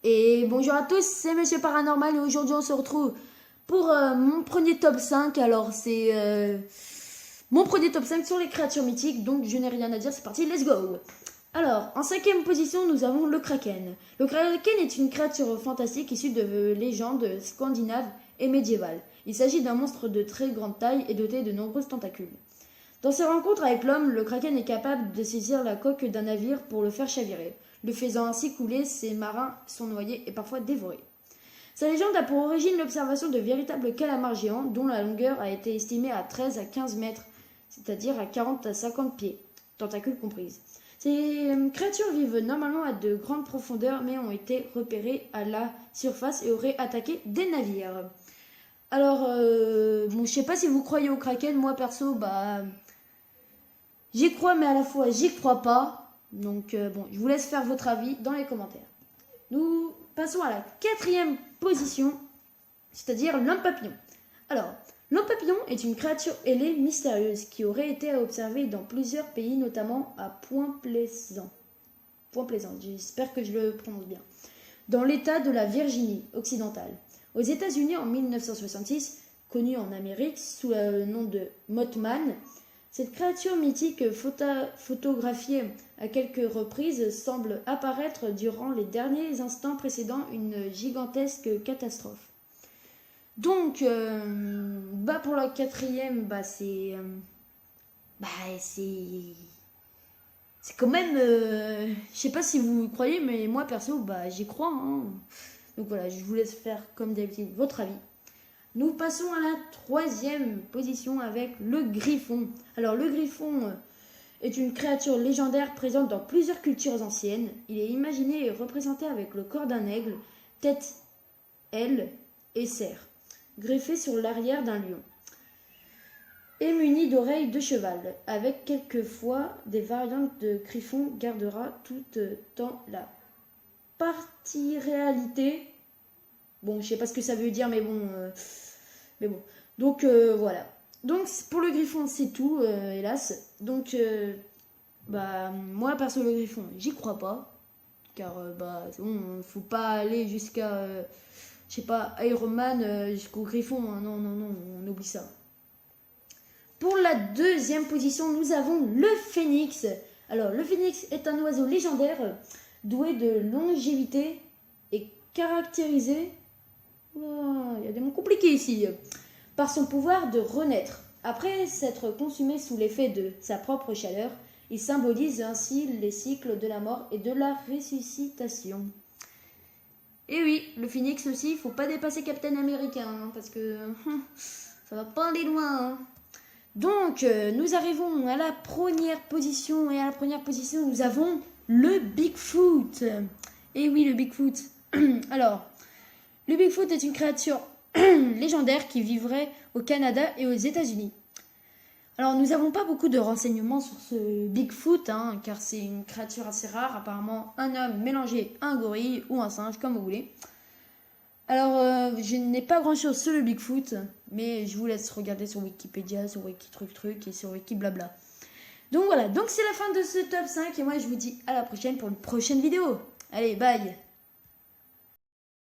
Et bonjour à tous, c'est Monsieur Paranormal et aujourd'hui on se retrouve pour mon premier top 5. Alors c'est mon premier top 5 sur les créatures mythiques, donc je n'ai rien à dire, c'est parti, let's go. Alors, en cinquième position, nous avons le Kraken. Le Kraken est une créature fantastique issue de légendes scandinaves et médiévales. Il s'agit d'un monstre de très grande taille et doté de nombreuses tentacules. Dans ses rencontres avec l'homme, le Kraken est capable de saisir la coque d'un navire pour le faire chavirer. Le faisant ainsi couler, ses marins sont noyés et parfois dévorés. Sa légende a pour origine l'observation de véritables calamars géants dont la longueur a été estimée à 13 à 15 mètres, c'est-à-dire à 40 à 50 pieds, tentacules comprises. Ces créatures vivent normalement à de grandes profondeurs mais ont été repérées à la surface et auraient attaqué des navires. Alors, je sais pas si vous croyez au Kraken, moi perso, j'y crois mais à la fois j'y crois pas. Donc je vous laisse faire votre avis dans les commentaires. Nous passons à la quatrième position, c'est-à-dire l'homme papillon. Alors, l'homme papillon est une créature ailée mystérieuse qui aurait été observée dans plusieurs pays, notamment à Point-Plaisant, j'espère que je le prononce bien, dans l'état de la Virginie occidentale. Aux États-Unis en 1966, connue en Amérique sous le nom de Mothman, cette créature mythique photographiée à quelques reprises semble apparaître durant les derniers instants précédant une gigantesque catastrophe. Donc, pour la quatrième, c'est quand même, je sais pas si vous croyez, mais moi perso, j'y crois. Donc voilà, je vous laisse faire comme d'habitude votre avis. Nous passons à la troisième position avec le griffon. Alors le griffon est une créature légendaire présente dans plusieurs cultures anciennes. Il est imaginé et représenté avec le corps d'un aigle, tête, aile et serre, greffé sur l'arrière d'un lion, et muni d'oreilles de cheval, avec quelquefois des variantes de griffon gardera tout dans la réalité. Bon, je sais pas ce que ça veut dire, mais bon. Donc voilà. Donc pour le griffon, c'est tout, hélas. Donc moi perso le griffon, j'y crois pas, car c'est bon, faut pas aller jusqu'à, je sais pas, Iron Man jusqu'au griffon. Non, on oublie ça. Pour la deuxième position, nous avons le phénix. Alors le phénix est un oiseau légendaire doué de longévité et caractérisé. Il y a des mots compliqués ici. Par son pouvoir de renaître. Après s'être consumé sous l'effet de sa propre chaleur, il symbolise ainsi les cycles de la mort et de la ressuscitation. Et oui, le phénix aussi, il faut pas dépasser Captain America, parce que ça va pas aller loin. Donc, nous arrivons à la première position, et à la première position, nous avons le Bigfoot. Et oui, le Bigfoot. Alors, le Bigfoot est une créature légendaire qui vivrait au Canada et aux États-Unis. Alors, nous n'avons pas beaucoup de renseignements sur ce Bigfoot, car c'est une créature assez rare. Apparemment, un homme mélangé à un gorille ou un singe, comme vous voulez. Alors, je n'ai pas grand-chose sur le Bigfoot, mais je vous laisse regarder sur Wikipédia, sur Wiki truc et sur Wiki blabla. Donc voilà, donc c'est la fin de ce top 5 et moi je vous dis à la prochaine pour une prochaine vidéo. Allez, bye!